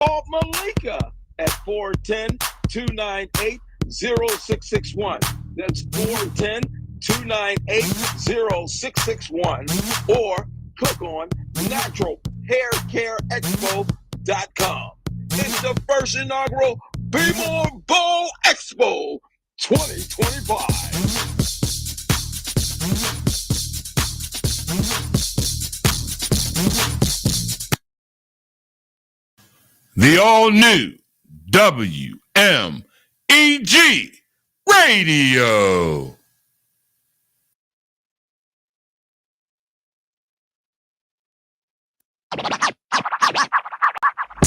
Call Malika at 410-298-0661. That's 410-298-0661. Or click on naturalhaircareexpo.com. It's the first inaugural Be More Bold Expo 2025. The all-new WMEG Radio.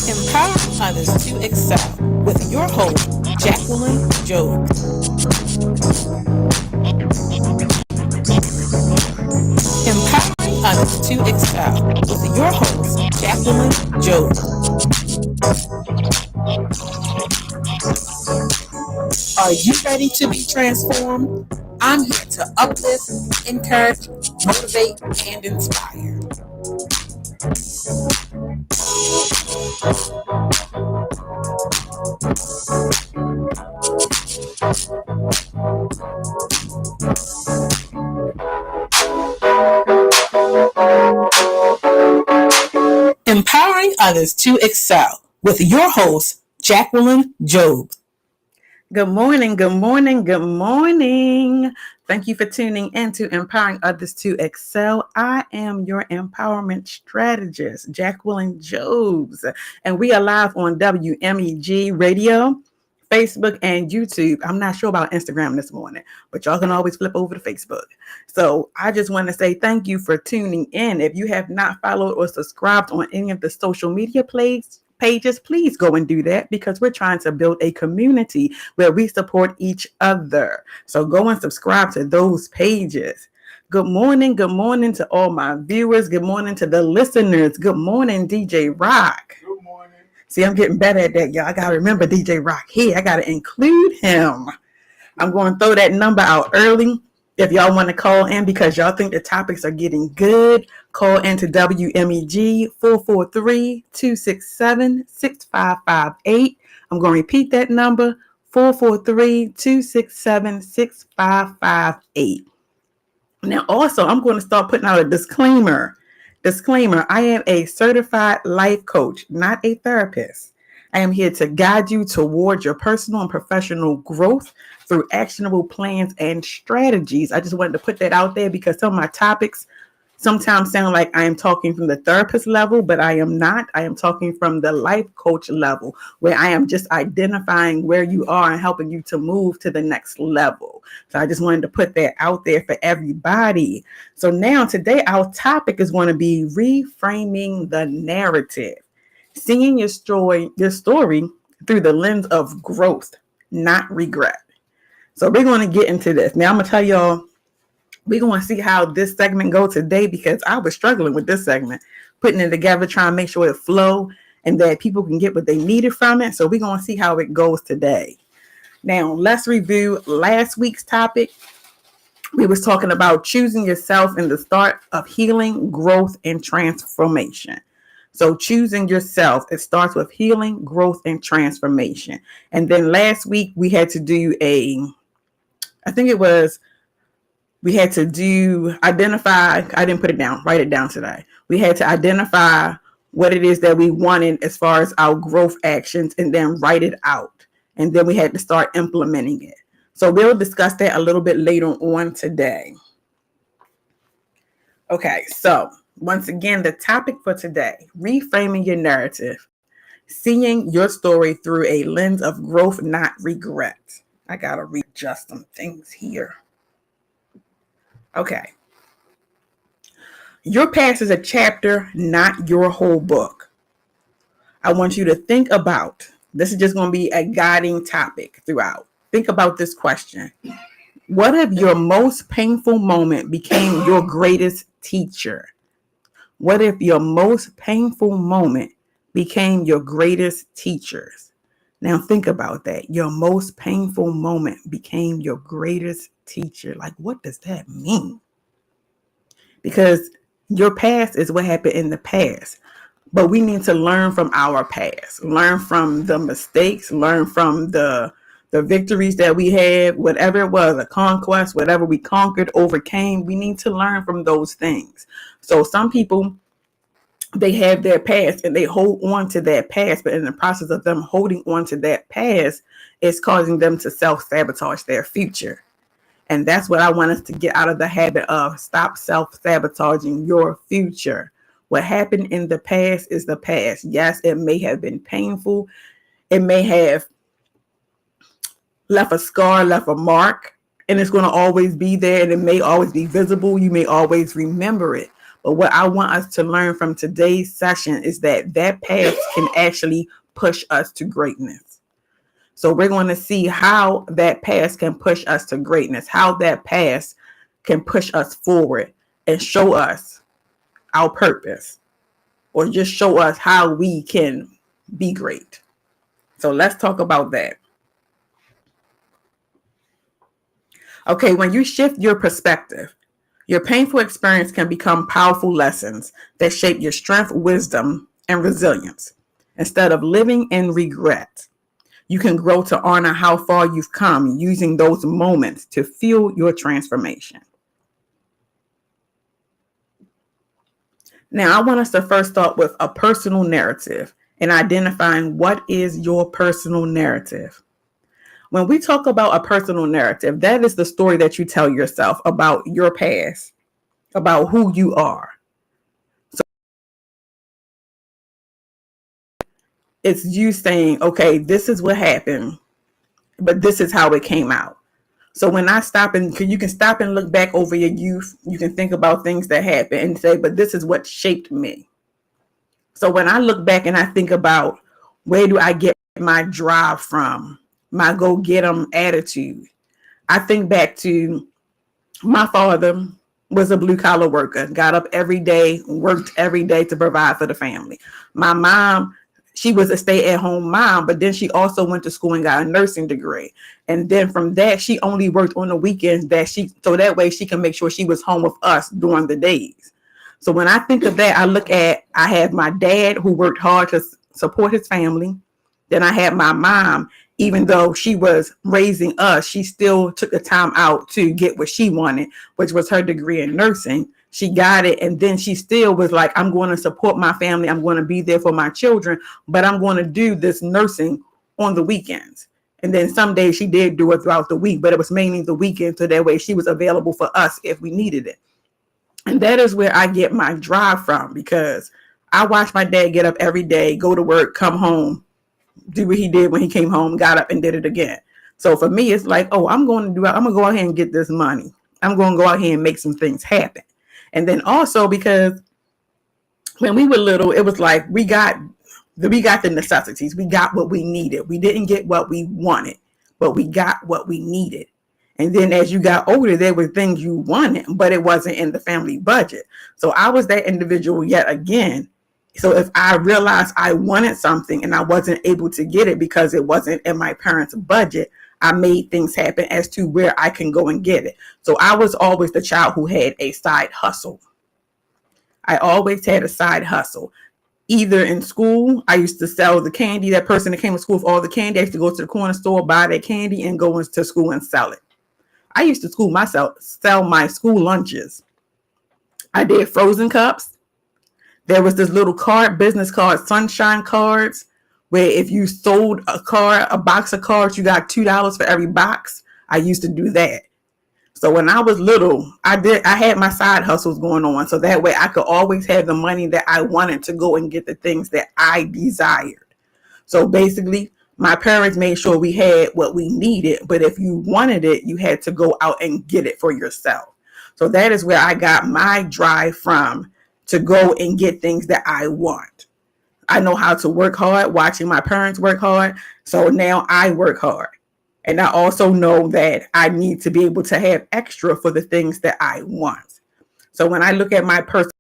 Empower others to excel with your host, Jacqueline Job. Empowering others to excel with your host, Jacqueline Job. Are you ready to be transformed? I'm here to uplift, encourage, motivate, and inspire. Empowering others to excel with your host, Jacqueline Job. Good morning, good morning, good morning. Thank you for tuning in to Empowering Others to Excel. I am your empowerment strategist, Jacqueline Jobs, and we are live on WMEG Radio, Facebook, and YouTube. I'm not sure about Instagram this morning, but y'all can always flip over to Facebook. So I just want to say thank you for tuning in. If you have not followed or subscribed on any of the social media pages, please go and do that, because we're trying to build a community where we support each other. So go and subscribe to those pages. Good morning to all my viewers. Good morning to the listeners. Good morning, DJ Rock. Good morning. See, I'm getting better at that, y'all. I got to remember DJ Rock here. I got to include him. I'm going to throw that number out early. If y'all want to call in because y'all think the topics are getting good, call into WMEG 443-267-6558. I'm going to repeat that number, 443-267-6558. Now, also, I'm going to start putting out a disclaimer. I am a certified life coach, not a therapist. I am here to guide you towards your personal and professional growth through actionable plans and strategies. I just wanted to put that out there because some of my topics sometimes sound like I am talking from the therapist level, but I am not. I am talking from the life coach level, where I am just identifying where you are and helping you to move to the next level. So I just wanted to put that out there for everybody. So now today our topic is going to be reframing the narrative. Seeing your story through the lens of growth, not regret. So we're going to get into this. Now I'm going to tell y'all, we're going to see how this segment goes today, because I was struggling with this segment, putting it together, trying to make sure it flow and that people can get what they needed from it. So we're going to see how it goes today. Now let's review last week's topic. We was talking about choosing yourself in the start of healing, growth, and transformation. So choosing yourself, it starts with healing, growth, and transformation. And then last week we had to do identify, I didn't put it down, write it down today. We had to identify what it is that we wanted as far as our growth actions, and then write it out. And then we had to start implementing it. So we'll discuss that a little bit later on today. Okay, so once again, the topic for today, reframing your narrative, seeing your story through a lens of growth, not regret. I got to readjust some things here. Okay. Your past is a chapter, not your whole book. I want you to think about, this is just going to be a guiding topic throughout. Think about this question. What if your most painful moment became your greatest teacher? What if your most painful moment became your greatest teachers? Now think about that. Your most painful moment became your greatest teacher. Like, what does that mean? Because your past is what happened in the past. But we need to learn from our past, learn from the mistakes, learn from the victories that we had, whatever it was, a conquest, whatever we conquered, overcame. We need to learn from those things. So some people, they have their past and they hold on to that past, but in the process of them holding on to that past, it's causing them to self-sabotage their future. And that's what I want us to get out of the habit of. Stop self-sabotaging your future. What happened in the past is the past. Yes, it may have been painful. It may have left a scar, left a mark, and it's going to always be there, and it may always be visible. You may always remember it. But what I want us to learn from today's session is that past can actually push us to greatness. So we're going to see how that past can push us to greatness, how that past can push us forward and show us our purpose, or just show us how we can be great. So let's talk about that. Okay, when you shift your perspective, your painful experience can become powerful lessons that shape your strength, wisdom, and resilience. Instead of living in regret, you can grow to honor how far you've come, using those moments to fuel your transformation. Now, I want us to first start with a personal narrative and identifying what is your personal narrative. When we talk about a personal narrative, that is the story that you tell yourself about your past, about who you are. So it's you saying, okay, this is what happened, but this is how it came out. So when I stop and you can stop and look back over your youth, you can think about things that happened and say, but this is what shaped me. So when I look back and I think about where do I get my drive from, my go get 'em attitude, I think back to my father was a blue collar worker, got up every day, worked every day to provide for the family. My mom, she was a stay-at-home mom, but then she also went to school and got a nursing degree. And then from that, she only worked on the weekends so that way she can make sure she was home with us during the days. So when I think of that, I have my dad who worked hard to support his family. Then I had my mom, even though she was raising us, she still took the time out to get what she wanted, which was her degree in nursing. She got it. And then she still was like, I'm going to support my family. I'm going to be there for my children, but I'm going to do this nursing on the weekends. And then some days she did do it throughout the week, but it was mainly the weekend. So that way she was available for us if we needed it. And that is where I get my drive from, because I watched my dad get up every day, go to work, come home, do what he did when he came home, got up and did it again. So for me, it's like, oh, I'm going to go out here and get this money. I'm going to go out here and make some things happen. And then also because when we were little, it was like we got the necessities. We got what we needed. We didn't get what we wanted, but we got what we needed. And then as you got older, there were things you wanted, but it wasn't in the family budget. So I was that individual yet again. So if I realized I wanted something and I wasn't able to get it because it wasn't in my parents' budget, I made things happen as to where I can go and get it. So I was always the child who had a side hustle. I always had a side hustle. Either in school, I used to sell the candy. That person that came to school with all the candy, I used to go to the corner store, buy that candy, and go into school and sell it. I used to sell my school lunches. I did frozen cups. There was this little business card, sunshine cards, where if you sold a box of cards, you got $2 for every box. I used to do that. So when I was little, I had my side hustles going on. So that way I could always have the money that I wanted to go and get the things that I desired. So basically, my parents made sure we had what we needed, but if you wanted it, you had to go out and get it for yourself. So that is where I got my drive from, to go and get things that I want. I know how to work hard, watching my parents work hard. So now I work hard. And I also know that I need to be able to have extra for the things that I want. So when I look at my person,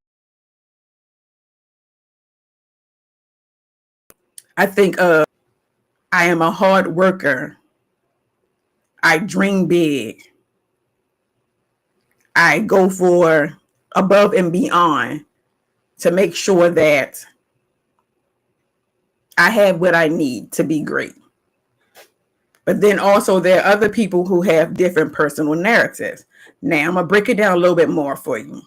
I think I am a hard worker. I dream big. I go for above and beyond to make sure that I have what I need to be great. But then also there are other people who have different personal narratives. Now I'm going to break it down a little bit more for you.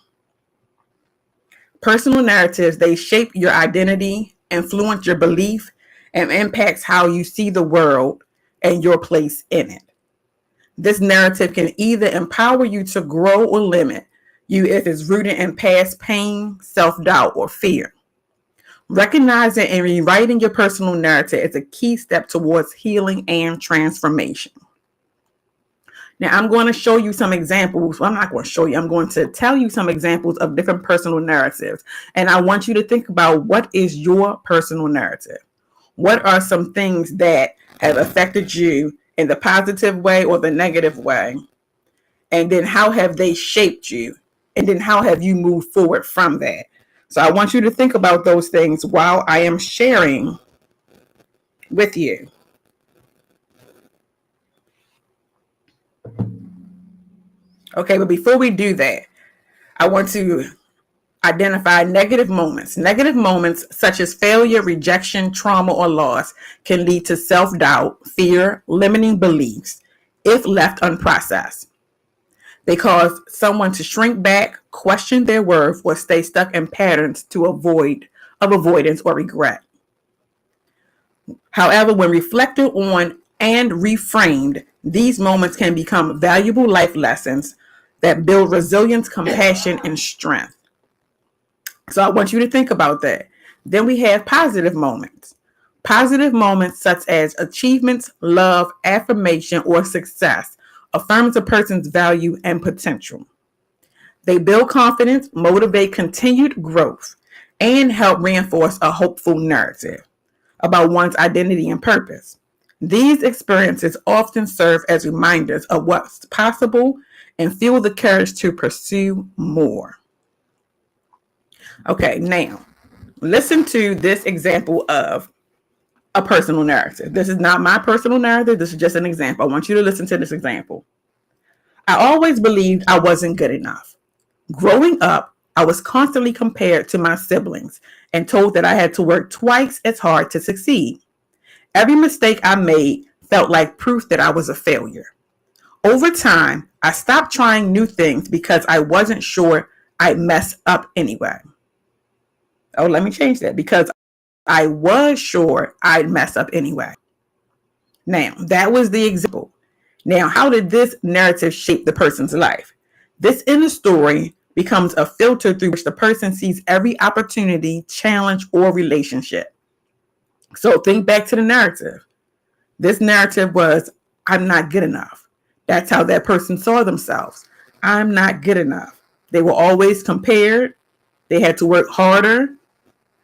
Personal narratives, they shape your identity, influence your belief, and impacts how you see the world and your place in it. This narrative can either empower you to grow or limit you if it's rooted in past pain, self-doubt, or fear. Recognizing and rewriting your personal narrative is a key step towards healing and transformation. Now, I'm going to show you some examples. Well, I'm not going to show you. I'm going to tell you some examples of different personal narratives. And I want you to think about, what is your personal narrative? What are some things that have affected you in the positive way or the negative way? And then how have they shaped you? And then how have you moved forward from that? So I want you to think about those things while I am sharing with you. Okay, but before we do that, I want to identify negative moments. Negative moments such as failure, rejection, trauma, or loss can lead to self-doubt, fear, limiting beliefs if left unprocessed. They cause someone to shrink back, question their worth, or stay stuck in patterns of avoidance or regret. However, when reflected on and reframed, these moments can become valuable life lessons that build resilience, compassion, and strength. So I want you to think about that. Then we have positive moments. Positive moments such as achievements, love, affirmation, or success affirms a person's value and potential. They build confidence, motivate continued growth, and help reinforce a hopeful narrative about one's identity and purpose. These experiences often serve as reminders of what's possible and fuel the courage to pursue more. Okay, now listen to this example of a personal narrative. This is not my personal narrative. This is just an example. I want you to listen to this example. I always believed I wasn't good enough. Growing up, I was constantly compared to my siblings and told that I had to work twice as hard to succeed. Every mistake I made felt like proof that I was a failure. Over time, I stopped trying new things because I wasn't sure I'd mess up anyway. Oh, let me change that. Because I was sure I'd mess up anyway. Now, that was the example. Now, how did this narrative shape the person's life? This inner story becomes a filter through which the person sees every opportunity, challenge, or relationship. So think back to the narrative. This narrative was, I'm not good enough. That's how that person saw themselves. I'm not good enough. They were always compared. They had to work harder.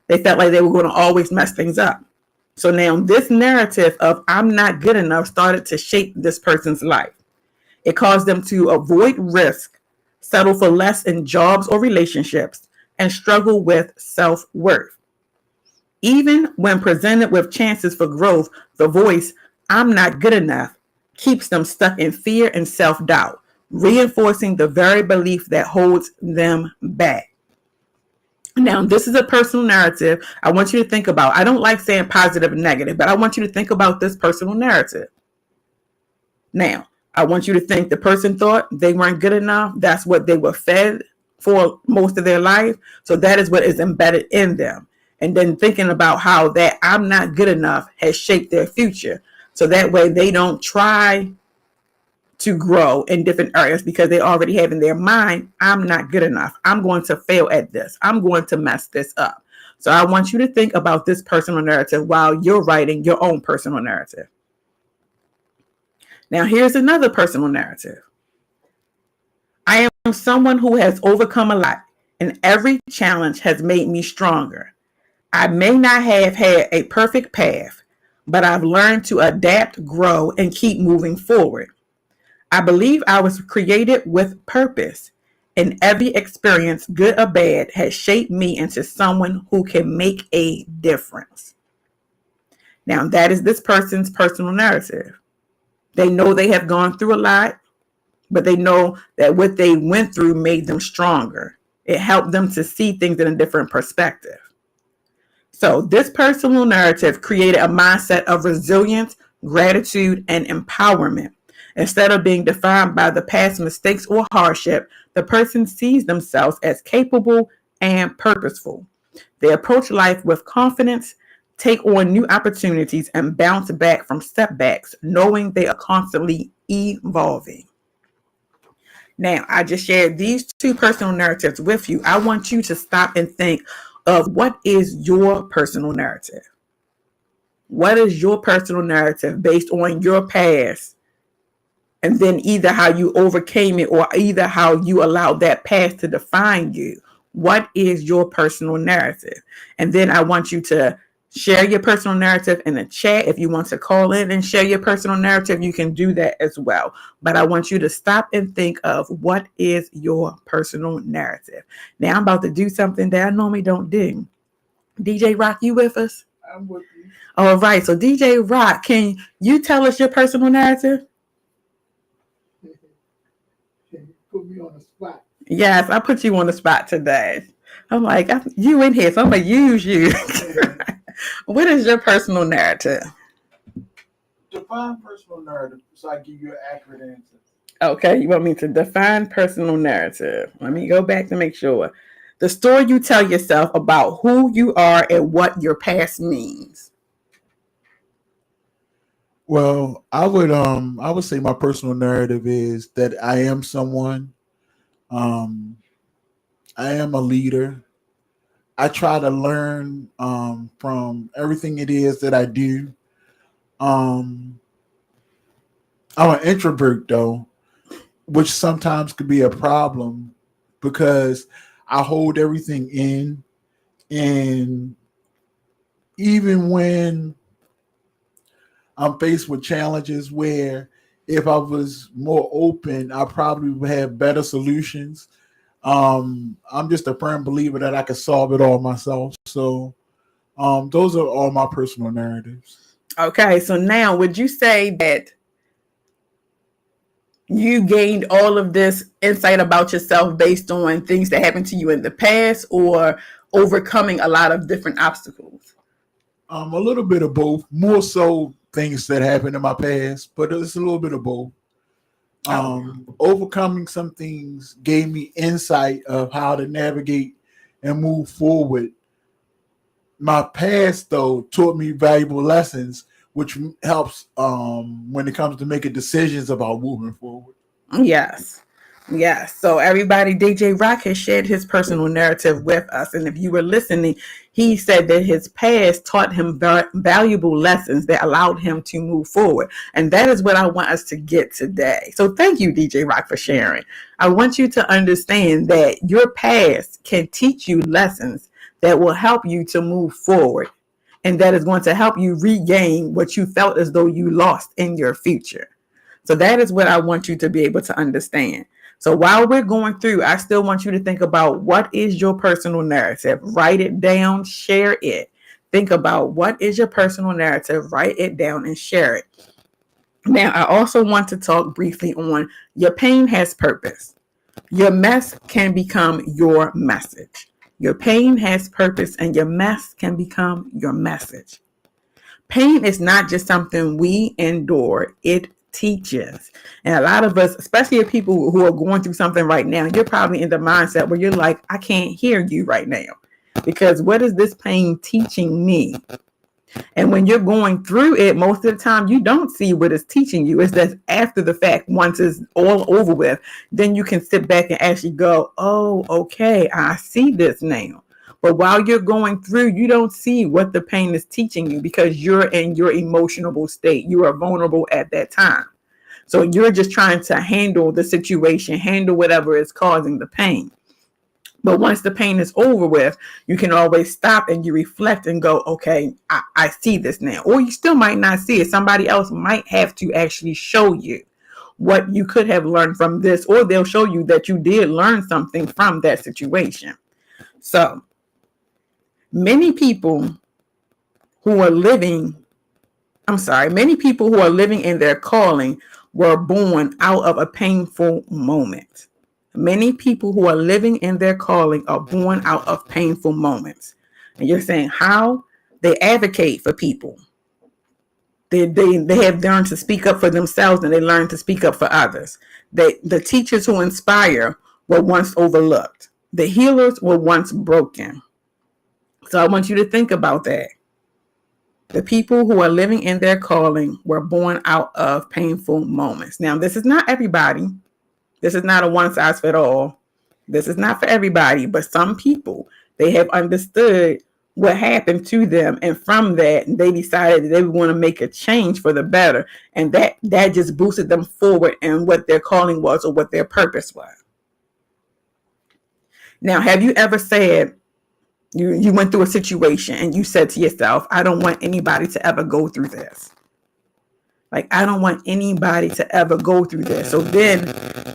They felt like they were going to always mess things up. So now this narrative of I'm not good enough started to shape this person's life. It caused them to avoid risk, settle for less in jobs or relationships, and struggle with self-worth. Even when presented with chances for growth, the voice, I'm not good enough, keeps them stuck in fear and self-doubt, reinforcing the very belief that holds them back. Now, this is a personal narrative I want you to think about. I don't like saying positive and negative, but I want you to think about this personal narrative. Now, I want you to think the person thought they weren't good enough. That's what they were fed for most of their life. So that is what is embedded in them. And then thinking about how that I'm not good enough has shaped their future. So that way they don't try to grow in different areas because they already have in their mind, I'm not good enough. I'm going to fail at this. I'm going to mess this up. So I want you to think about this personal narrative while you're writing your own personal narrative. Now, here's another personal narrative. I am someone who has overcome a lot, and every challenge has made me stronger. I may not have had a perfect path, but I've learned to adapt, grow, and keep moving forward. I believe I was created with purpose, and every experience, good or bad, has shaped me into someone who can make a difference. Now, that is this person's personal narrative. They know they have gone through a lot, but they know that what they went through made them stronger. It helped them to see things in a different perspective. So this personal narrative created a mindset of resilience, gratitude, and empowerment. Instead of being defined by the past mistakes or hardship, the person sees themselves as capable and purposeful. They approach life with confidence, take on new opportunities, and bounce back from setbacks, knowing they are constantly evolving. Now, I just shared these two personal narratives with you. I want you to stop and think of what is your personal narrative. What is your personal narrative based on your past? And then either how you overcame it or either how you allowed that past to define you. What is your personal narrative? And then I want you to share your personal narrative in the chat. If you want to call in and share your personal narrative, you can do that as well. But I want you to stop and think of what is your personal narrative. Now I'm about to do something that I normally don't do. DJ Rock, you with us? I'm with you. All right. So DJ Rock, can you tell us your personal narrative? Put me on the spot. Yes, I put you on the spot today. I'm like, you in here, so I'm going to use you. What is your personal narrative? Define personal narrative so I give you an accurate answer. Okay, you want me to define personal narrative. Let me go back to make sure. The story you tell yourself about who you are and what your past means. Well, I would say my personal narrative is that I am someone. I am a leader. I try to learn from everything it is that I do. I'm an introvert though, which sometimes could be a problem because I hold everything in, and even when I'm faced with challenges where if I was more open, I probably would have better solutions. I'm just a firm believer that I can solve it all myself. So those are all my personal narratives. Okay, so now would you say that you gained all of this insight about yourself based on things that happened to you in the past or overcoming a lot of different obstacles? A little bit of both, more so things that happened in my past, but it's a little bit of both. Overcoming some things gave me insight of how to navigate and move forward. My past, though, taught me valuable lessons, which helps when it comes to making decisions about moving forward. Yes. Yes. So everybody, DJ Rock has shared his personal narrative with us. And if you were listening, he said that his past taught him valuable lessons that allowed him to move forward. And that is what I want us to get today. So thank you, DJ Rock, for sharing. I want you to understand that your past can teach you lessons that will help you to move forward. And that is going to help you regain what you felt as though you lost in your future. So that is what I want you to be able to understand. So while we're going through, I still want you to think about what is your personal narrative. Write it down, share it. Think about what is your personal narrative. Write it down and share it. Now, I also want to talk briefly on your pain has purpose. Your mess can become your message. Your pain has purpose and your mess can become your message. Pain is not just something we endure. It teaches. And a lot of us, especially if people who are going through something right now, you're probably in the mindset where you're like, I can't hear you right now because what is this pain teaching me? And when you're going through it, most of the time you don't see what it's teaching you. It's that after the fact, once it's all over with, then you can sit back and actually go, oh, okay, I see this now. But while you're going through, you don't see what the pain is teaching you because you're in your emotional state. You are vulnerable at that time. So you're just trying to handle the situation, handle whatever is causing the pain. But once the pain is over with, you can always stop and you reflect and go, okay, I see this now. Or you still might not see it. Somebody else might have to actually show you what you could have learned from this, or they'll show you that you did learn something from that situation. So many people who are living in their calling were born out of a painful moment. Many people who are living in their calling are born out of painful moments. And you're saying, how? They advocate for people. They have learned to speak up for themselves, and they learn to speak up for others. The teachers who inspire were once overlooked. The healers were once broken. So I want you to think about that. The people who are living in their calling were born out of painful moments. Now, this is not everybody. This is not a one size fit all. This is not for everybody, but some people, they have understood what happened to them, and from that they decided that they would want to make a change for the better, and that just boosted them forward in what their calling was or what their purpose was. Now, have you ever said, you went through a situation and you said to yourself, I don't want anybody to ever go through this. Like, I don't want anybody to ever go through this. So then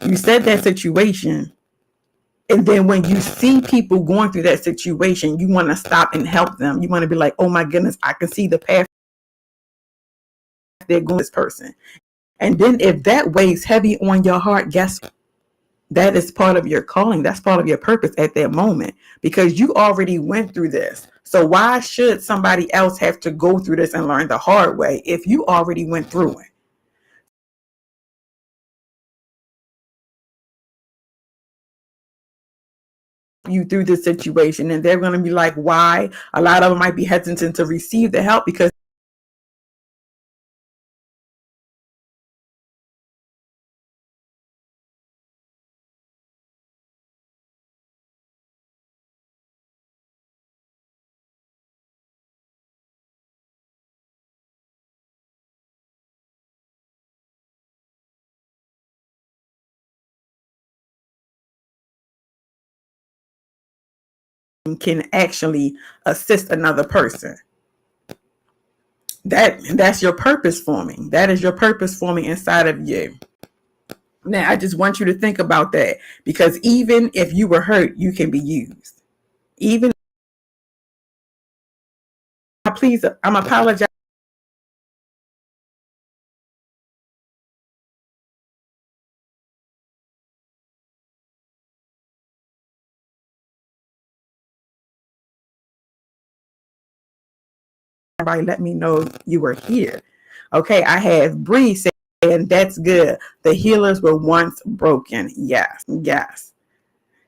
you said that situation, and then when you see people going through that situation, you want to stop and help them. You want to be like, oh my goodness, I can see the path they're going, this person. And then if that weighs heavy on your heart, guess what? That is part of your calling. That's part of your purpose at that moment, because you already went through this. So why should somebody else have to go through this and learn the hard way if you already went through it? You through this situation, and they're going to be like, why? A lot of them might be hesitant to receive the help because can actually assist another person. That's your purpose forming. That is your purpose forming inside of you. Now, I just want you to think about that, because even if you were hurt, you can be used. Even, please, I'm apologizing. Everybody let me know you were here. Okay, I have Bree saying that's good. The healers were once broken. Yes.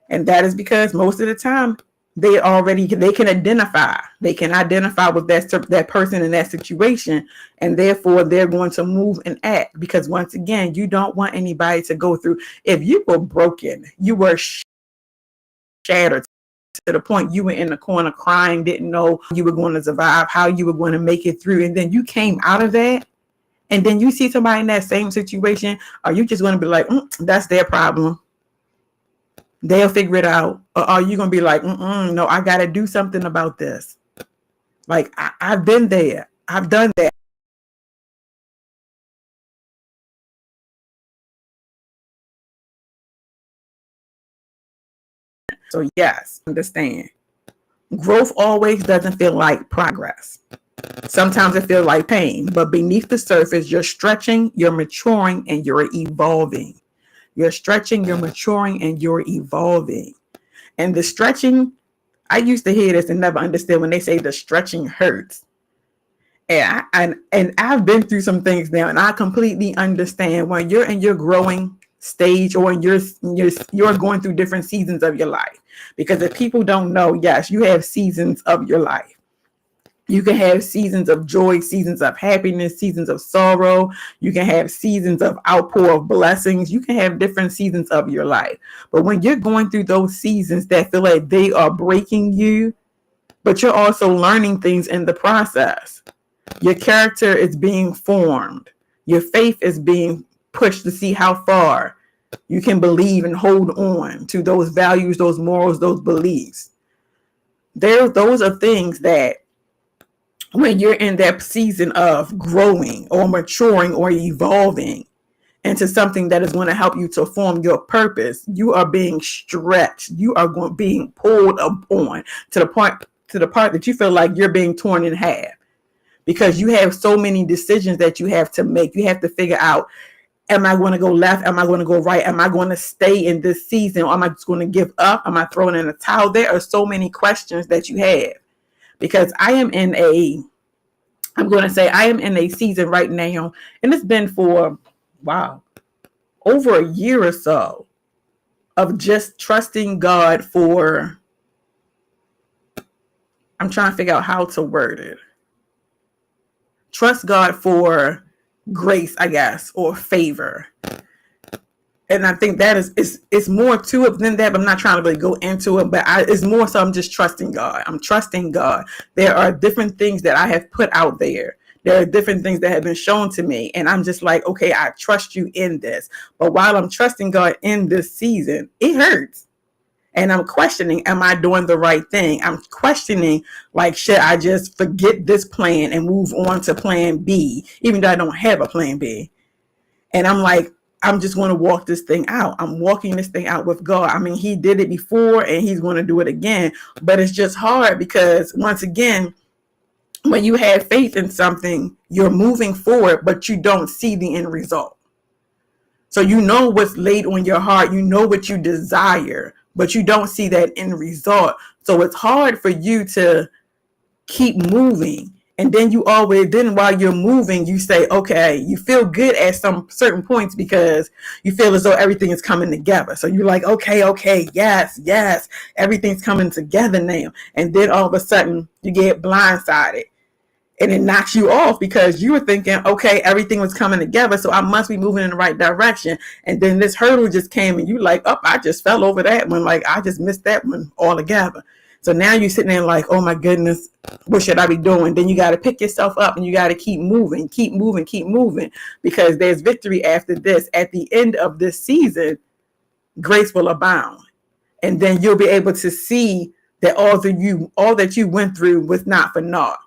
And that is because most of the time they can identify with that person in that situation, and therefore they're going to move and act, because once again, you don't want anybody to go through. If you were broken, you were shattered to the point you were in the corner crying, didn't know you were going to survive, how you were going to make it through, and then you came out of that, and then you see somebody in that same situation, are you just going to be like, that's their problem, they'll figure it out? Or are you going to be like, no, I got to do something about this? Like, I've been there. I've done that. So yes, understand. Growth always doesn't feel like progress. Sometimes it feels like pain, but beneath the surface, you're stretching, you're maturing, and you're evolving. You're stretching, you're maturing, and you're evolving. And the stretching, I used to hear this and never understood when they say the stretching hurts. And I've been through some things now, and I completely understand when you're in your growing stage, or you're going through different seasons of your life. Because if people don't know, yes, you have seasons of your life. You can have seasons of joy, seasons of happiness, seasons of sorrow. You can have seasons of outpour of blessings. You can have different seasons of your life. But when you're going through those seasons that feel like they are breaking you, but you're also learning things in the process. Your character is being formed. Your faith is being pushed to see how far you can believe and hold on to those values, those morals, those beliefs. Those are things that, when you're in that season of growing or maturing or evolving into something that is going to help you to form your purpose, you are being stretched. You are being pulled upon to the part that you feel like you're being torn in half, because you have so many decisions that you have to make. You have to figure out, am I going to go left? Am I going to go right? Am I going to stay in this season, or am I just going to give up? Am I throwing in a towel? There are so many questions that you have. because I am in a season right now, and it's been for, wow, over a year or so of just trusting God for, I'm trying to figure out how to word it. Trust God for grace, I guess, or favor. And I think that it's more to it than that, but I'm not trying to really go into it, but it's more so I'm just trusting God. I'm trusting God. There are different things that I have put out there. There are different things that have been shown to me. And I'm just like, okay, I trust you in this. But while I'm trusting God in this season, it hurts. And I'm questioning, am I doing the right thing? I'm questioning, like, should I just forget this plan and move on to plan B, even though I don't have a plan B? And I'm like, I'm just going to walk this thing out. I'm walking this thing out with God. I mean, he did it before and he's going to do it again. But it's just hard because, once again, when you have faith in something, you're moving forward, but you don't see the end result. So you know what's laid on your heart. You know what you desire, but you don't see that end result. So it's hard for you to keep moving. And then while you're moving, you say, okay, you feel good at some certain points because you feel as though everything is coming together. So you're like, okay, yes, everything's coming together now. And then all of a sudden you get blindsided. And it knocks you off because you were thinking, okay, everything was coming together, so I must be moving in the right direction. And then this hurdle just came and you like, oh, I just fell over that one. Like, I just missed that one altogether. So now you're sitting there like, oh my goodness, what should I be doing? Then you got to pick yourself up and you got to keep moving, because there's victory after this. At the end of this season, grace will abound. And then you'll be able to see that all that you went through was not for naught.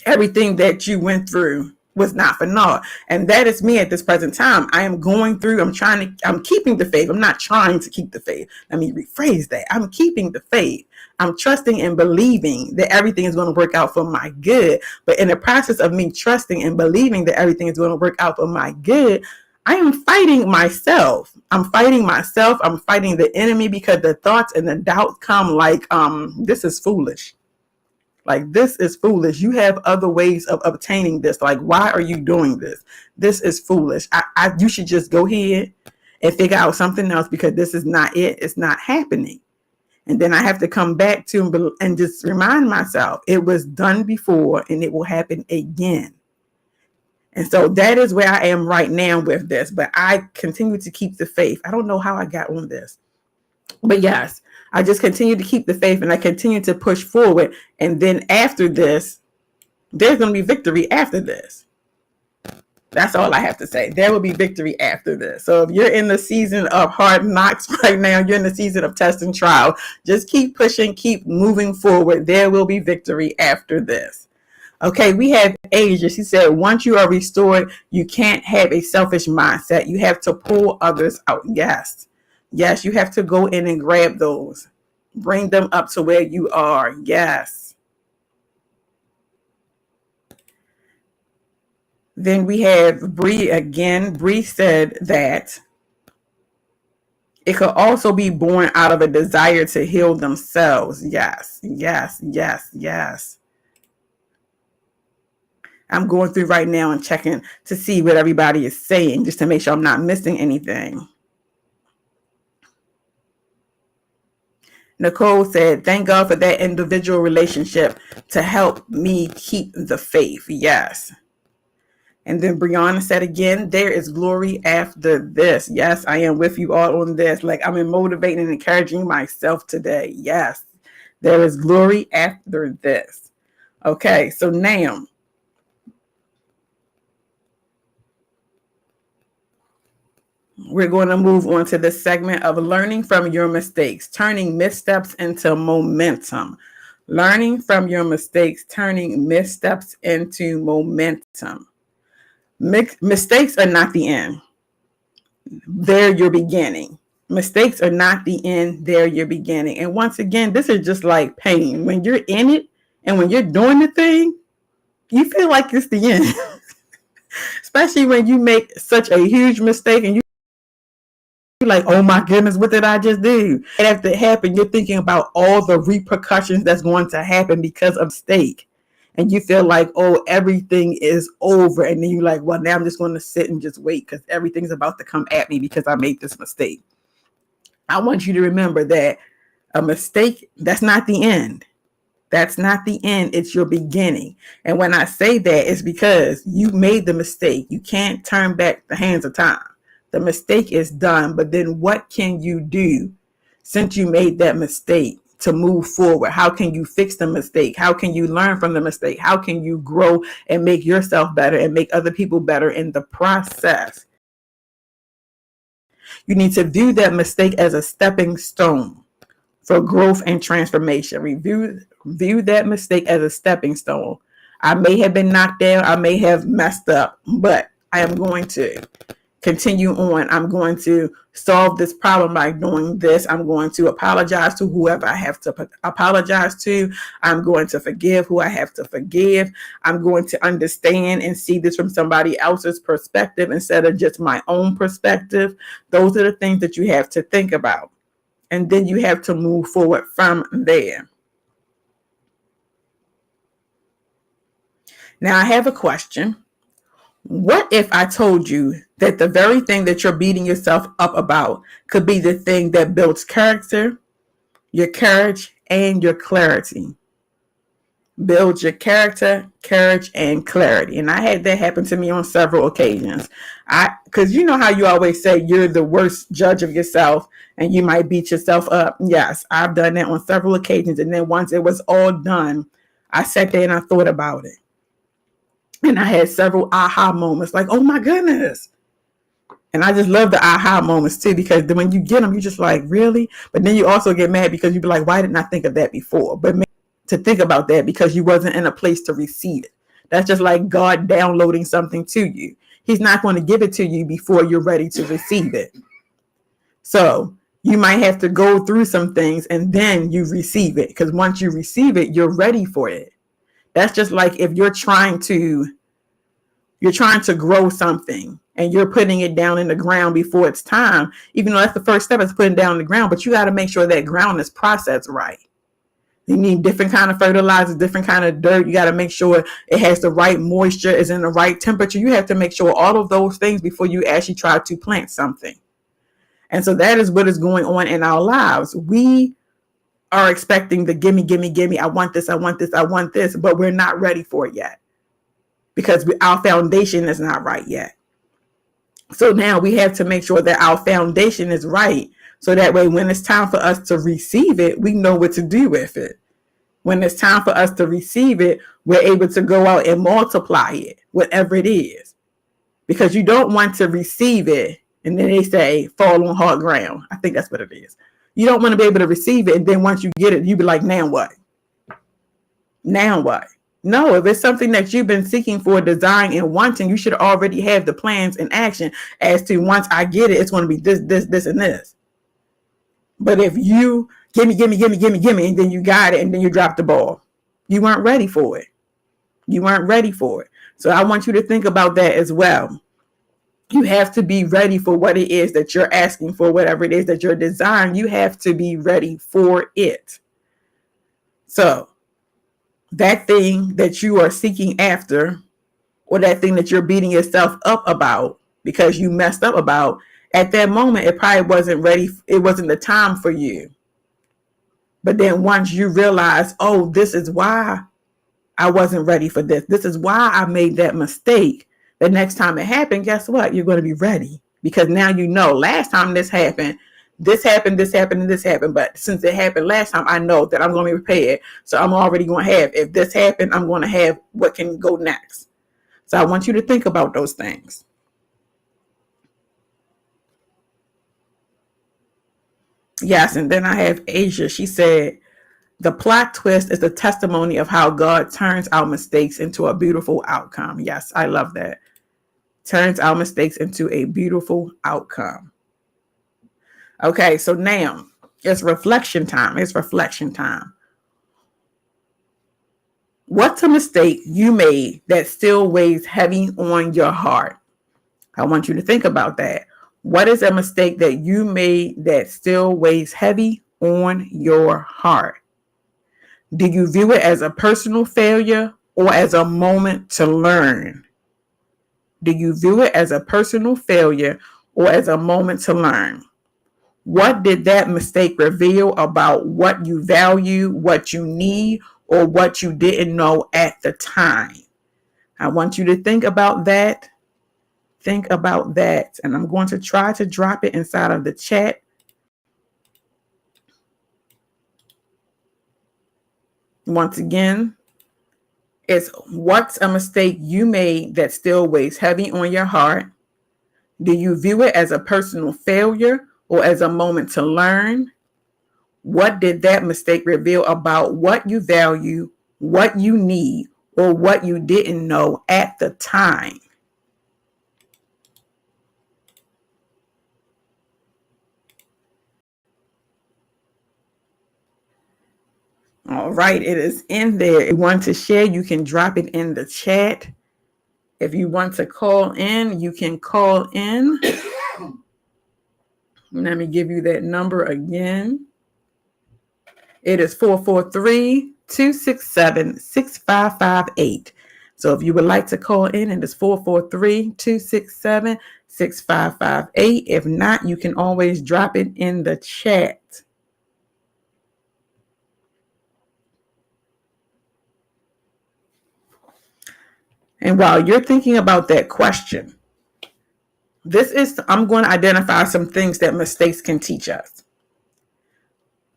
Everything that you went through was not for naught. And that is me at this present time. I am going through, I'm keeping the faith. I'm not trying to keep the faith. Let me rephrase that. I'm keeping the faith. I'm trusting and believing that everything is going to work out for my good. But in the process of me trusting and believing that everything is going to work out for my good, I am fighting myself. I'm fighting the enemy, because the thoughts and the doubts come like, this is foolish. Like, this is foolish. You have other ways of obtaining this. Like, why are you doing this? This is foolish. You should just go ahead and figure out something else, because this is not it. It's not happening. And then I have to come back to and just remind myself it was done before and it will happen again. And so that is where I am right now with this. But I continue to keep the faith. I don't know how I got on this. But yes, I just continue to keep the faith and I continue to push forward. And then after this, there's going to be victory after this. That's all I have to say. There will be victory after this. So if you're in the season of hard knocks right now, you're in the season of test and trial, just keep pushing, keep moving forward. There will be victory after this. Okay, we have Asia. She said, once you are restored, you can't have a selfish mindset. You have to pull others out. Yes, you have to go in and grab those. Bring them up to where you are. Yes. Then we have Bree again. Bree said that it could also be born out of a desire to heal themselves. Yes. I'm going through right now and checking to see what everybody is saying, just to make sure I'm not missing anything. Nicole said, thank God for that individual relationship to help me keep the faith. Yes. And then Brianna said again, there is glory after this. Yes, I am with you all on this. Like, I'm motivating and encouraging myself today. Yes, there is glory after this. Okay, so now we're going to move on to the segment of learning from your mistakes, turning missteps into momentum. Learning from your mistakes, turning missteps into momentum. Mistakes are not the end. They're your beginning. Mistakes are not the end. They're your beginning. And once again, this is just like pain. When you're in it and when you're doing the thing, you feel like it's the end. Especially when you make such a huge mistake and you You're like, oh my goodness, what did I just do? And after it happened, you're thinking about all the repercussions that's going to happen because of mistake. And you feel like, oh, everything is over. And then you're like, well, now I'm just going to sit and just wait because everything's about to come at me because I made this mistake. I want you to remember that a mistake, that's not the end. That's not the end. It's your beginning. And when I say that, it's because you made the mistake. You can't turn back the hands of time. The mistake is done. But then what can you do since you made that mistake to move forward? How can you fix the mistake? How can you learn from the mistake? How can you grow and make yourself better and make other people better in the process? You need to view that mistake as a stepping stone for growth and transformation. View that mistake as a stepping stone. I may have been knocked down. I may have messed up, but I am going to continue on. I'm going to solve this problem by doing this. I'm going to apologize to whoever I have to apologize to. I'm going to forgive who I have to forgive. I'm going to understand and see this from somebody else's perspective instead of just my own perspective. Those are the things that you have to think about. And then you have to move forward from there. Now, I have a question. What if I told you that the very thing that you're beating yourself up about could be the thing that builds character, your courage, and your clarity? Build your character, courage, and clarity. And I had that happen to me on several occasions. Because you know how you always say you're the worst judge of yourself and you might beat yourself up. Yes, I've done that on several occasions. And then once it was all done, I sat there and I thought about it. And I had several aha moments like, oh my goodness. And I just love the aha moments too, because when you get them, you're just like, really? But then you also get mad because you be like, why didn't I think of that before? But to think about that because you wasn't in a place to receive it. That's just like God downloading something to you. He's not going to give it to you before you're ready to receive it. So you might have to go through some things and then you receive it, because once you receive it, you're ready for it. That's just like if you're trying to grow something and you're putting it down in the ground before it's time, even though that's the first step is putting it down in the ground, but you got to make sure that ground is processed right. You need different kind of fertilizers, different kind of dirt. You got to make sure it has the right moisture, is in the right temperature. You have to make sure all of those things before you actually try to plant something. And so that is what is going on in our lives. We are expecting the gimme, gimme, gimme. I want this, I want this, I want this, but we're not ready for it yet because our foundation is not right yet. So now we have to make sure that our foundation is right. So that way, when it's time for us to receive it, we know what to do with it. When it's time for us to receive it, we're able to go out and multiply it, whatever it is. Because you don't want to receive it and then they say, fall on hard ground. I think that's what it is. You don't want to be able to receive it. And then once you get it, you be like, now what? Now what? No, if it's something that you've been seeking for, desiring, and wanting, you should already have the plans in action as to once I get it, it's going to be this, this, this, and this. But if you gimme, and then you got it and then you drop the ball, you weren't ready for it. You weren't ready for it. So I want you to think about that as well. You have to be ready for what it is that you're asking for, whatever it is that you're desiring. You have to be ready for it. So that thing that you are seeking after, or that thing that you're beating yourself up about because you messed up about, at that moment, it probably wasn't ready. It wasn't the time for you. But then once you realize, oh, this is why I wasn't ready for this. This is why I made that mistake. The next time it happened, guess what? You're going to be ready, because now you know last time this happened, and this happened. But since it happened last time, I know that I'm going to be prepared. So I'm already going to have, if this happened, I'm going to have what can go next. So I want you to think about those things. Yes, and then I have Asia. She said, the plot twist is a testimony of how God turns our mistakes into a beautiful outcome. Yes, I love that. Turns our mistakes into a beautiful outcome. Okay, so now it's reflection time. What's a mistake you made that still weighs heavy on your heart? I want you to think about that. What is a mistake that you made that still weighs heavy on your heart? Do you view it as a personal failure or as a moment to learn? Do you view it as a personal failure or as a moment to learn? What did that mistake reveal about what you value, what you need, or what you didn't know at the time? I want you to think about that. Think about that. And I'm going to try to drop it inside of the chat. Once again, it's what's a mistake you made that still weighs heavy on your heart? Do you view it as a personal failure or as a moment to learn? What did that mistake reveal about what you value, what you need, or what you didn't know at the time? All right, it is in there. If you want to share, you can drop it in the chat. If you want to call in, you can call in. Let me give you that number again. It is 443-267-6558. So if you would like to call in, it is 443-267-6558. If not, you can always drop it in the chat. And while you're thinking about that question, I'm going to identify some things that mistakes can teach us.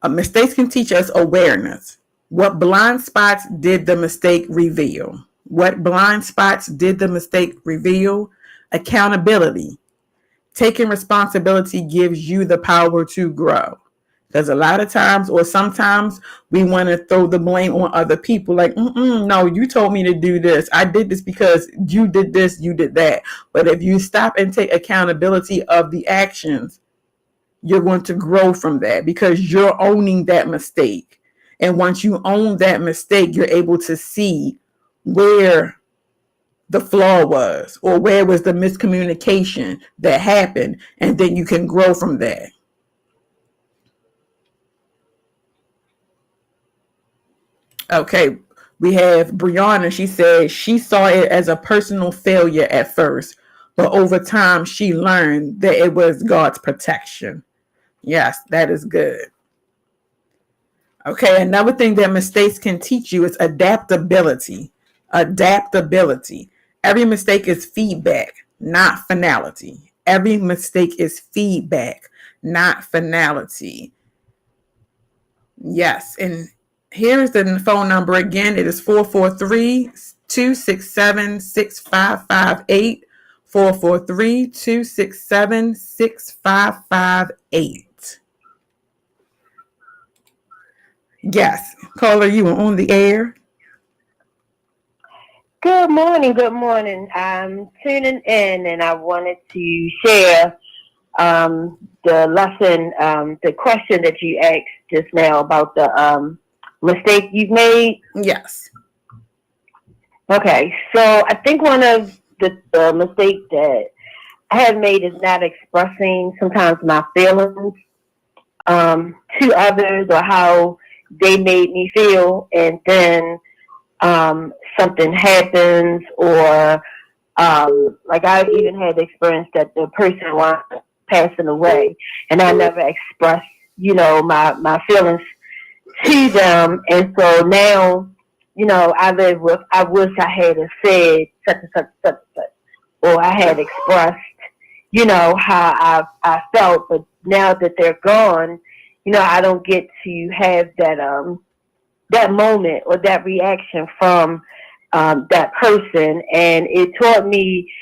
Mistakes can teach us awareness. What blind spots did the mistake reveal? What blind spots did the mistake reveal? Accountability. Taking responsibility gives you the power to grow. Because a lot of times, or sometimes, we want to throw the blame on other people. Like, no, you told me to do this. I did this because you did this, you did that. But if you stop and take accountability of the actions, you're going to grow from that because you're owning that mistake. And once you own that mistake, you're able to see where the flaw was or where was the miscommunication that happened. And then you can grow from that. Okay, we have Brianna. She said she saw it as a personal failure at first, but over time she learned that it was God's protection. Yes, that is good. Okay, another thing that mistakes can teach you is adaptability. Adaptability. Every mistake is feedback, not finality. Every mistake is feedback, not finality. Yes, and here's the phone number again. It is 443-267-6558. 443-267-6558. Yes, caller, you are on the air. Good morning. Good morning. I'm tuning in, and I wanted to share the lesson, the question that you asked just now about the mistake you've made. Yes. Okay, so I think one of the mistakes that I have made is not expressing sometimes my feelings to others or how they made me feel, and then something happens, or like I even had the experience that the person was passing away, and I never expressed, my feelings to them, and so now, I live with, I wish I had said such and such, such and such, or I had expressed, how I felt, but now that they're gone, I don't get to have that moment or that reaction from that person. And it taught me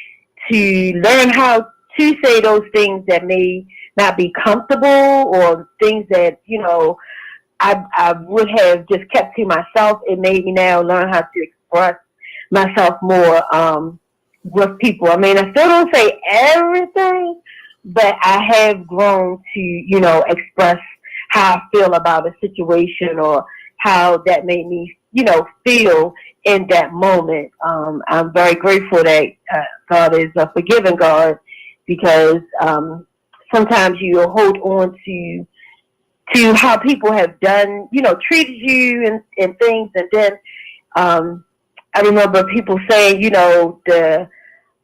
to learn how to say those things that may not be comfortable, or things that, I would have just kept to myself. It made me now learn how to express myself more with people. I mean, I still don't say everything, but I have grown to, express how I feel about a situation, or how that made me, feel in that moment. I'm very grateful that God is a forgiving God, because sometimes you hold on to how people have done, treated you and things. And then I remember people saying, the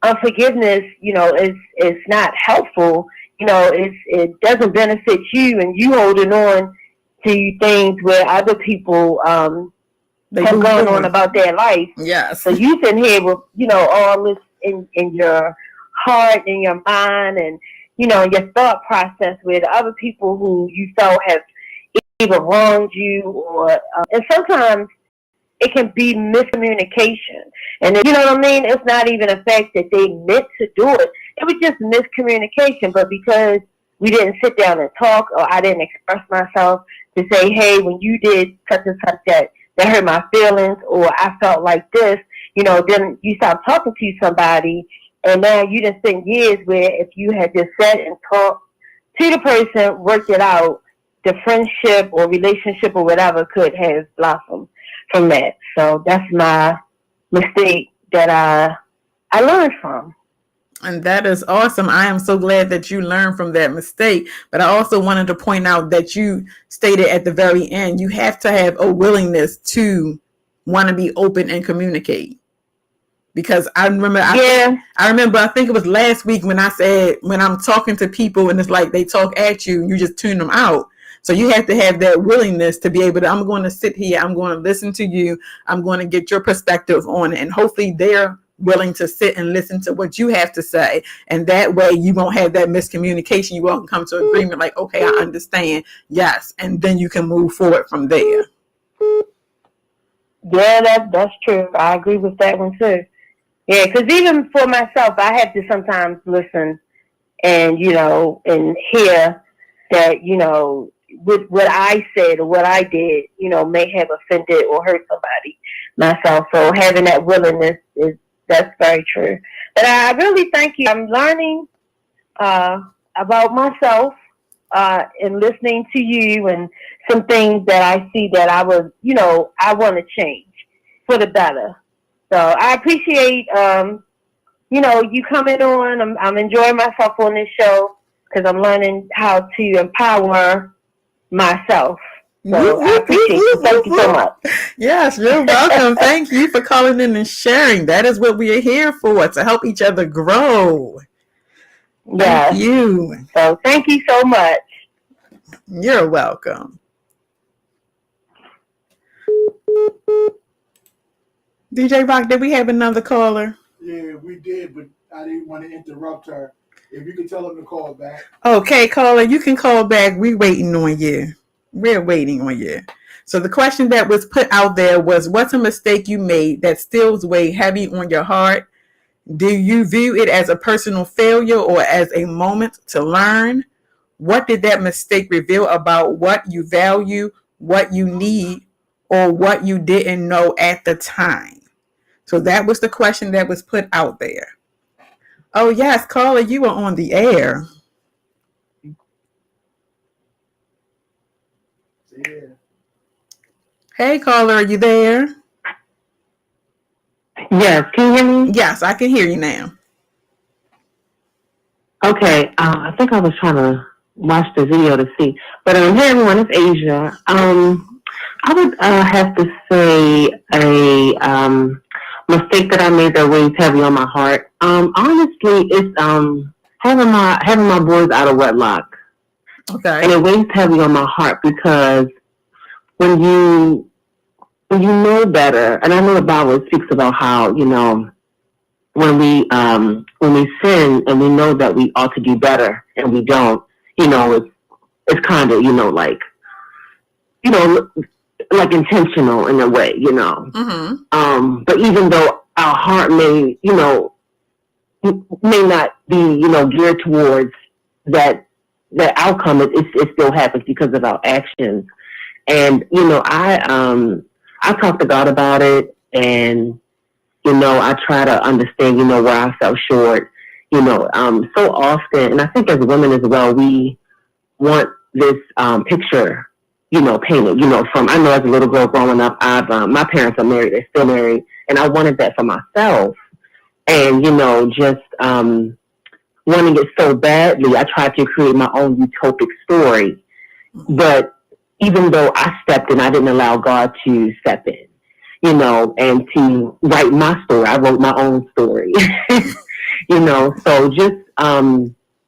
unforgiveness, is not helpful. It doesn't benefit you, and you holding on to things where other people have gone on about their life. Yes. So you sitting here with, all this in your heart and your mind and, your thought process with other people who you felt have either wronged you or, and sometimes it can be miscommunication. And you know what I mean? It's not even a fact that they meant to do it. It was just miscommunication. But because we didn't sit down and talk, or I didn't express myself to say, hey, when you did such and such that hurt my feelings, or I felt like this, then you stop talking to somebody, and now you just spend years where if you had just sat and talked to the person, worked it out, the friendship or relationship or whatever could have blossomed from that. So that's my mistake that I learned from. And that is awesome. I am so glad that you learned from that mistake. But I also wanted to point out that you stated at the very end, you have to have a willingness to want to be open and communicate. Because I remember, I think it was last week when I said, when I'm talking to people and it's like they talk at you, you just tune them out. So you have to have that willingness to be able to, I'm going to sit here, I'm going to listen to you, I'm going to get your perspective on it. And hopefully they're willing to sit and listen to what you have to say. And that way you won't have that miscommunication. You won't come to agreement like, okay, I understand. Yes. And then you can move forward from there. Yeah, that's true. I agree with that one too. Yeah, because even for myself, I have to sometimes listen and, and hear that, with what I said or what I did, may have offended or hurt somebody myself. So having that willingness that's very true. But I really thank you. I'm learning about myself and listening to you and some things that I see that I would, I want to change for the better. So I appreciate, you coming on. I'm enjoying myself on this show because I'm learning how to empower myself. So I appreciate you. Thank you so much. Yes, you're welcome. Thank you for calling in and sharing. That is what we are here for, to help each other grow. Yes. Thank you. So thank you so much. You're welcome. DJ Rock, did we have another caller? Yeah, we did, but I didn't want to interrupt her. If you could tell them to call back. Okay, caller, you can call back. We're waiting on you. We're waiting on you. So the question that was put out there was, what's a mistake you made that still weighs heavy on your heart? Do you view it as a personal failure or as a moment to learn? What did that mistake reveal about what you value, what you need, or what you didn't know at the time? So that was the question that was put out there. Oh, yes, caller, you are on the air. Yeah. Hey, caller, are you there? Yes, can you hear me? Yes, I can hear you now. Okay, I think I was trying to watch the video to see. But hey everyone, it's Asia. I would have to say a mistake that I made that weighs heavy on my heart. Honestly, it's having my boys out of wedlock. Okay. And it weighs heavy on my heart because when you know better, and I know the Bible speaks about how, when we sin and we know that we ought to do better and we don't, it's kind of, like intentional in a way, Mm-hmm. But even though our heart may not be, geared towards that outcome, it still happens because of our actions. And, I talked to God about it, and, I try to understand, where I fell short, so often, and I think as women as well, we want this picture, painted, from, I know as a little girl growing up, my parents are married, they're still married, and I wanted that for myself. And, just wanting it so badly, I tried to create my own utopic story. But even though I stepped in, I didn't allow God to step in, and to write my story. I wrote my own story, so just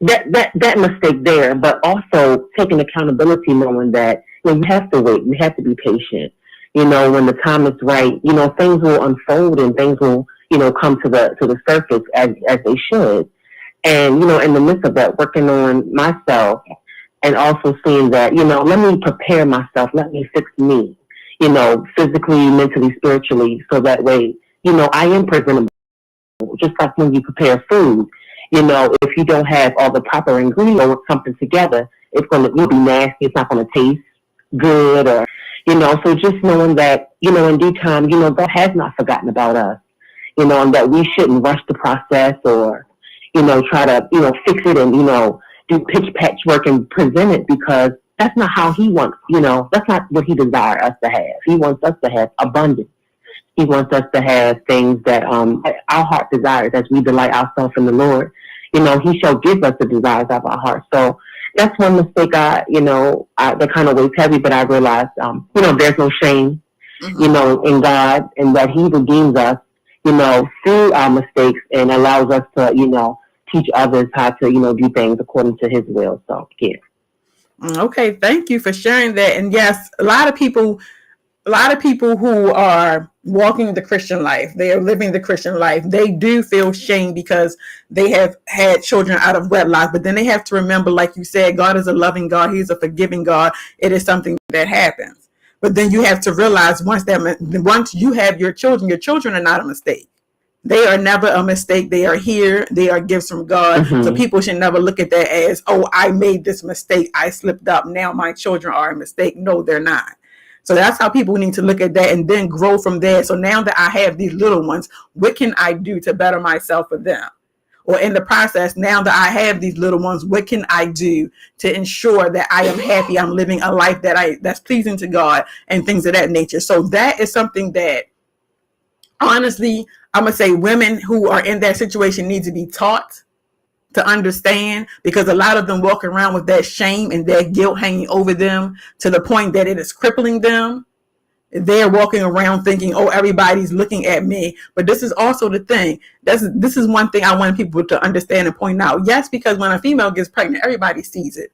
that mistake there, but also taking accountability, knowing that you have to wait, you have to be patient. When the time is right, things will unfold and things will, come to the surface as they should. And, in the midst of that, working on myself and also seeing that, let me prepare myself, let me fix me, physically, mentally, spiritually, so that way, I am presentable. Just like when you prepare food, if you don't have all the proper ingredients or something together, you'll be nasty, it's not going to taste good, or, so just knowing that, in due time, God has not forgotten about us, and that we shouldn't rush the process or, try to, fix it and, do pitch patchwork and present it, because that's not how he wants, that's not what he desires us to have. He wants us to have abundance. He wants us to have things that our heart desires as we delight ourselves in the Lord. He shall give us the desires of our heart. So that's one mistake that kind of weighs heavy, but I realized, there's no shame, in God, and that he redeems us, through our mistakes and allows us to, teach others how to, do things according to his will. So, yeah. Okay. Thank you for sharing that. And yes, a lot of people who are walking the Christian life, they are living the Christian life, they do feel shame because they have had children out of wedlock. But then they have to remember, like you said, God is a loving God. He's a forgiving God. It is something that happens. But then you have to realize once you have your children are not a mistake. They are never a mistake. They are here. They are gifts from God. Mm-hmm. So people should never look at that as, oh, I made this mistake. I slipped up. Now my children are a mistake. No, they're not. So that's how people need to look at that and then grow from there. So now that I have these little ones, what can I do to better myself for them? Or in the process, now that I have these little ones, what can I do to ensure that I am happy, I'm living a life that's pleasing to God and things of that nature. So that is something that, honestly, I'm going to say women who are in that situation need to be taught to understand, because a lot of them walk around with that shame and that guilt hanging over them to the point that it is crippling them. They're walking around thinking, oh, everybody's looking at me. But this is also the thing. This is one thing I want people to understand and point out. Yes, because when a female gets pregnant, everybody sees it.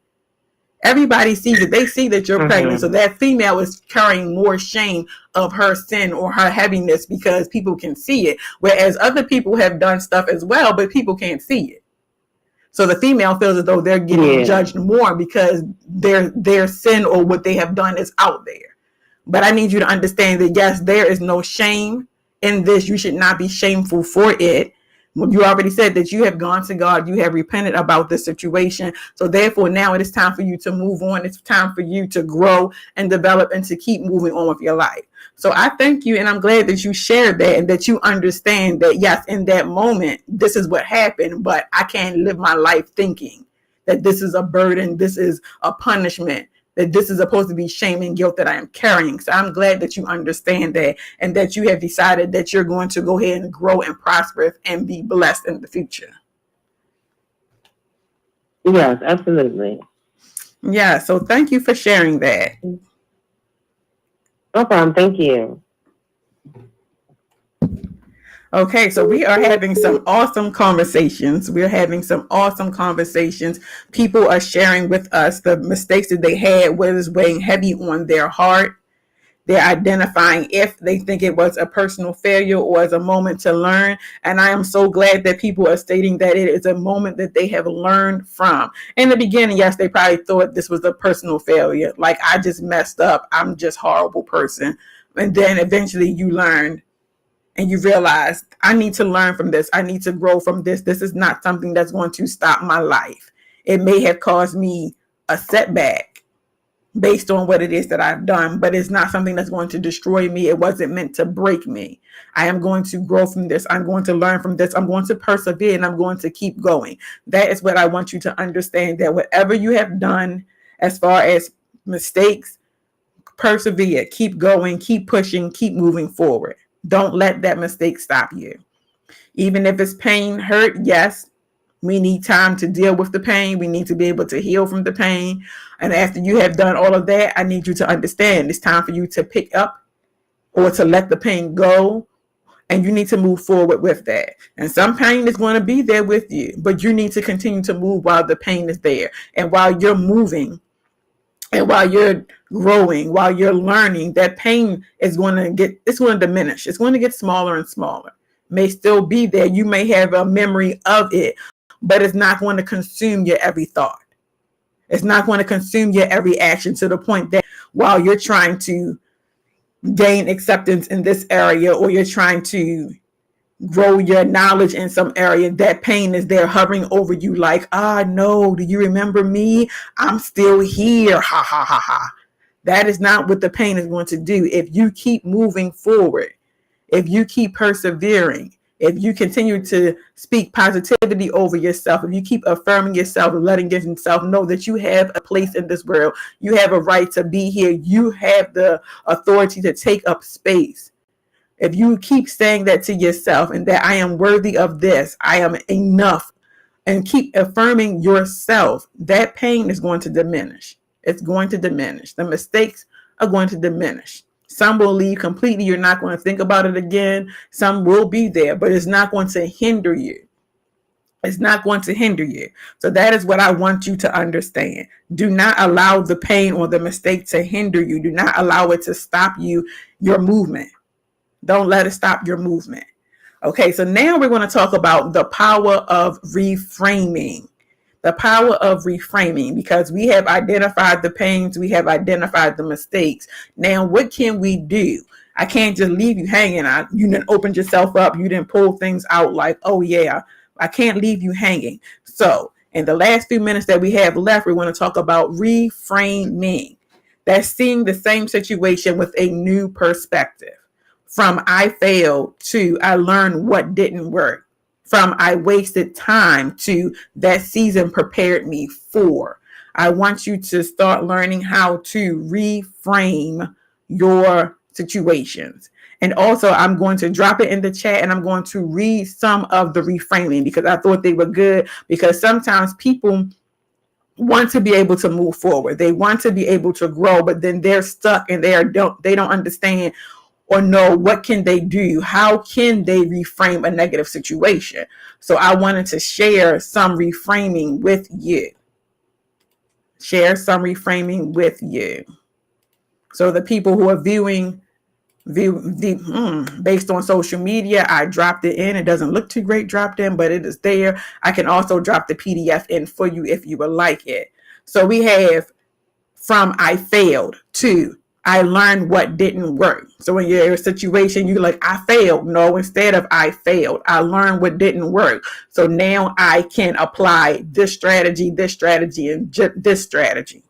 Everybody sees it. They see that you're pregnant. So that female is carrying more shame of her sin or her heaviness because people can see it. Whereas other people have done stuff as well, but people can't see it. So the female feels as though they're getting judged more because their sin or what they have done is out there. But I need you to understand that, yes, there is no shame in this. You should not be shameful for it. You already said that you have gone to God. You have repented about this situation. So therefore, now it is time for you to move on. It's time for you to grow and develop and to keep moving on with your life. So I thank you, and I'm glad that you shared that and that you understand that, yes, in that moment, this is what happened, but I can't live my life thinking that this is a burden, this is a punishment, that this is supposed to be shame and guilt that I am carrying. So I'm glad that you understand that and that you have decided that you're going to go ahead and grow and prosper and be blessed in the future. Yes, absolutely. Yeah, so thank you for sharing that. No problem. Thank you. Okay, so we are having some awesome conversations. We're having some awesome conversations. People are sharing with us the mistakes that they had, what is weighing heavy on their heart. They're identifying if they think it was a personal failure or as a moment to learn. And I am so glad that people are stating that it is a moment that they have learned from. In the beginning, yes, they probably thought this was a personal failure. Like, I just messed up. I'm just a horrible person. And then eventually you learn and you realize, I need to learn from this. I need to grow from this. This is not something that's going to stop my life. It may have caused me a setback based on what it is that I've done, but it's not something that's going to destroy me. It wasn't meant to break me. I am going to grow from this. I'm going to learn from this. I'm going to persevere and I'm going to keep going. That is what I want you to understand, that whatever you have done as far as mistakes, persevere, keep going, keep pushing, keep moving forward. Don't let that mistake stop you. Even if it's pain, hurt, yes, We need time to deal with the pain. We need to be able to heal from the pain. And after you have done all of that, I need you to understand it's time for you to pick up or to let the pain go. And you need to move forward with that. And some pain is going to be there with you, but you need to continue to move while the pain is there. And while you're moving and while you're growing, while you're learning, that pain is going to diminish. It's going to get smaller and smaller. May still be there. You may have a memory of it, but it's not going to consume your every thought. It's not going to consume your every action to the point that while you're trying to gain acceptance in this area, or you're trying to grow your knowledge in some area, that pain is there hovering over you like, no, do you remember me? I'm still here. Ha ha ha ha. That is not what the pain is going to do. If you keep moving forward, if you keep persevering, if you continue to speak positivity over yourself, if you keep affirming yourself and letting yourself know that you have a place in this world, you have a right to be here, you have the authority to take up space. If you keep saying that to yourself and that I am worthy of this, I am enough, and keep affirming yourself, that pain is going to diminish. It's going to diminish. The mistakes are going to diminish. Some will leave completely. You're not going to think about it again. Some will be there, but it's not going to hinder you. It's not going to hinder you. So that is what I want you to understand. Do not allow the pain or the mistake to hinder you. Do not allow it to stop your movement. Don't let it stop your movement. Okay, so now we're going to talk about the power of reframing. The power of reframing, because we have identified the pains, we have identified the mistakes. Now, what can we do? I can't just leave you hanging. You didn't open yourself up. You didn't pull things out like, oh yeah, I can't leave you hanging. So in the last few minutes that we have left, we want to talk about reframing. That's seeing the same situation with a new perspective. From I failed to I learned what didn't work. From I wasted time to that season prepared me for. I want you to start learning how to reframe your situations. And also, I'm going to drop it in the chat and I'm going to read some of the reframing because I thought they were good, because sometimes people want to be able to move forward. They want to be able to grow, but then they're stuck and they don't understand or know what can they do? How can they reframe a negative situation? So I wanted to share some reframing with you. Share some reframing with you. So the people who are viewing based on social media, I dropped it in. It doesn't look too great dropped in, but it is there. I can also drop the PDF in for you if you would like it. So we have from I failed to I learned what didn't work. So when you're in a situation, you're like, I failed. No, instead of I failed, I learned what didn't work. So now I can apply this strategy, and this strategy.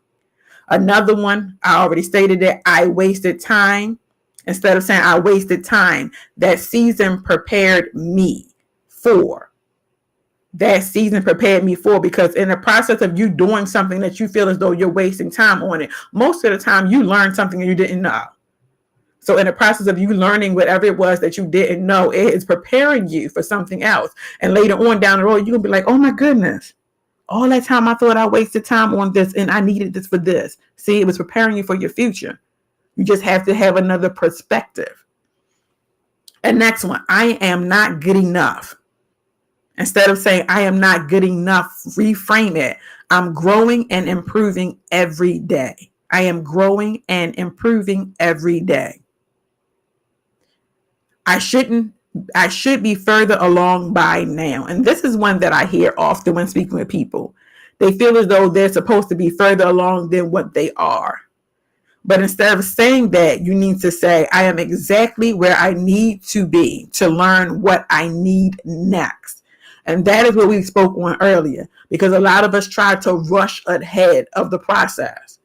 Another one, I already stated that I wasted time. Instead of saying I wasted time, that season prepared me for. That season prepared me for, because in the process of you doing something that you feel as though you're wasting time on it, most of the time you learn something you didn't know. So in the process of you learning whatever it was that you didn't know, it is preparing you for something else. And later on down the road, you'll be like, oh my goodness, all that time I thought I wasted time on this and I needed this for this. See, it was preparing you for your future. You just have to have another perspective. And next one, I am not good enough. Instead of saying I am not good enough, reframe it. I'm growing and improving every day. I am growing and improving every day. I should be further along by now. And this is one that I hear often when speaking with people. They feel as though they're supposed to be further along than what they are. But instead of saying that, you need to say, I am exactly where I need to be to learn what I need next. And that is what we spoke on earlier, because a lot of us try to rush ahead of the process.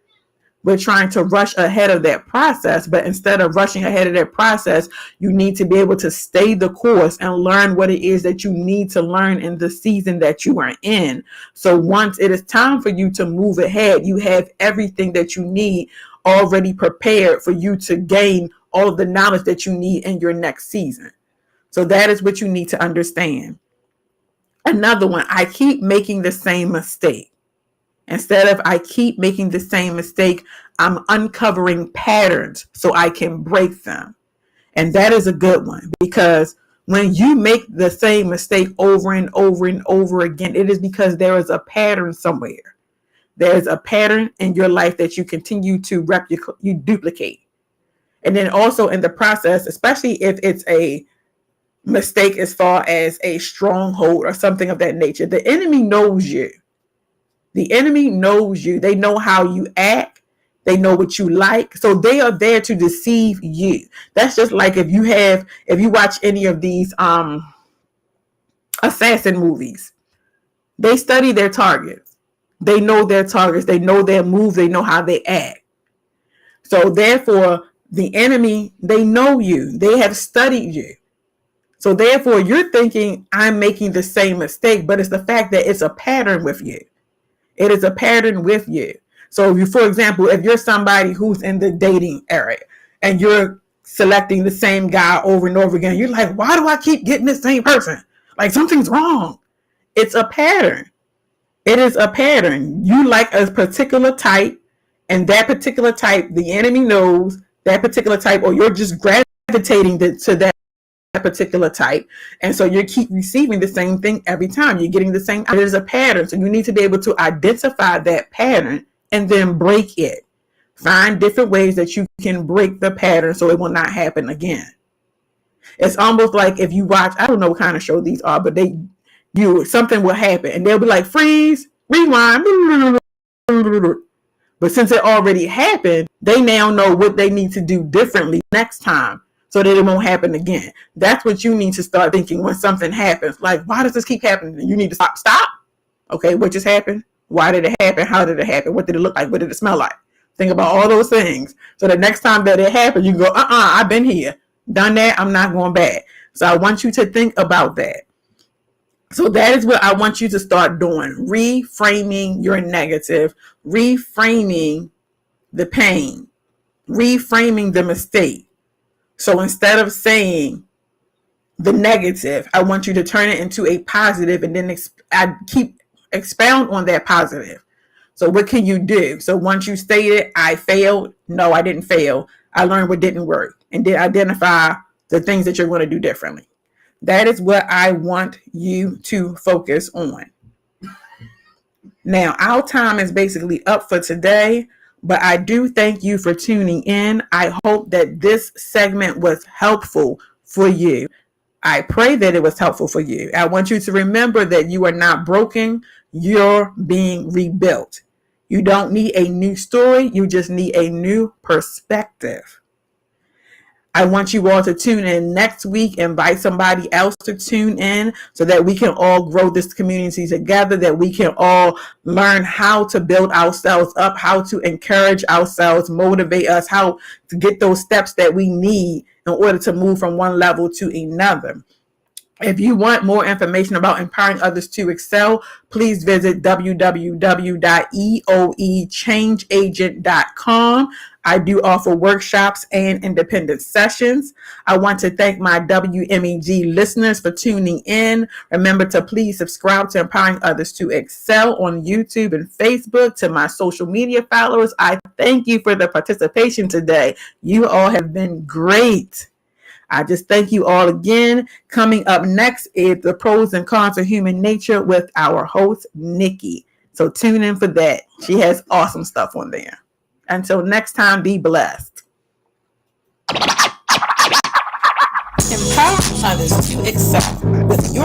We're trying to rush ahead of that process, but instead of rushing ahead of that process, you need to be able to stay the course and learn what it is that you need to learn in the season that you are in. So once it is time for you to move ahead, you have everything that you need already prepared for you to gain all of the knowledge that you need in your next season. So that is what you need to understand. Another one, I keep making the same mistake. Instead of I keep making the same mistake, I'm uncovering patterns so I can break them. And that is a good one, because when you make the same mistake over and over and over again, it is because there is a pattern somewhere. There's a pattern in your life that you continue to duplicate. And then also in the process, especially if it's a mistake as far as a stronghold or something of that nature, the enemy knows you. The enemy knows you. They know how you act. They know what you like. So they are there to deceive you. That's just like if you watch any of these assassin movies, they study their targets. They know their targets. They know their moves. They know how they act. So therefore, the enemy, they know you. They have studied you. So therefore, you're thinking I'm making the same mistake, but it's the fact that it's a pattern with you. It is a pattern with you. So if you, for example, if you're somebody who's in the dating area and you're selecting the same guy over and over again, you're like, why do I keep getting the same person? Like something's wrong. It's a pattern. It is a pattern. You like a particular type, and that particular type, the enemy knows that particular type, or you're just gravitating to that particular type, and so you keep receiving the same thing every time. You're getting the same. There's a pattern, so you need to be able to identify that pattern and then break it. Find different ways that you can break the pattern so it will not happen again. It's almost like if you watch, I don't know what kind of show these are, but something will happen and they'll be like, freeze, rewind. But since it already happened, they now know what they need to do differently next time so that it won't happen again. That's what you need to start thinking when something happens. Like, why does this keep happening? You need to stop. Okay, what just happened? Why did it happen? How did it happen? What did it look like? What did it smell like? Think about all those things. So the next time that it happens, you go, I've been here, done that. I'm not going back. So I want you to think about that. So that is what I want you to start doing. Reframing your negative, reframing the pain, reframing the mistake. So instead of saying the negative, I want you to turn it into a positive, and then expound on that positive. So what can you do? So once you stated, I failed. No, I didn't fail. I learned what didn't work, and then identify the things that you're going to do differently. That is what I want you to focus on. Now, our time is basically up for today, but I do thank you for tuning in. I hope that this segment was helpful for you. I pray that it was helpful for you. I want you to remember that you are not broken. You're being rebuilt. You don't need a new story. You just need a new perspective. I want you all to tune in next week. Invite somebody else to tune in so that we can all grow this community together, that we can all learn how to build ourselves up, how to encourage ourselves, motivate us, how to get those steps that we need in order to move from one level to another. If you want more information about empowering others to excel, please visit www.eoechangeagent.com. I do offer workshops and independent sessions. I want to thank my WMEG listeners for tuning in. Remember to please subscribe to Empowering Others to Excel on YouTube and Facebook. To my social media followers, I thank you for the participation today. You all have been great. I just thank you all again. Coming up next is the pros and cons of human nature with our host, Nikki. So tune in for that. She has awesome stuff on there. Until next time, be blessed. Empower others to excel with your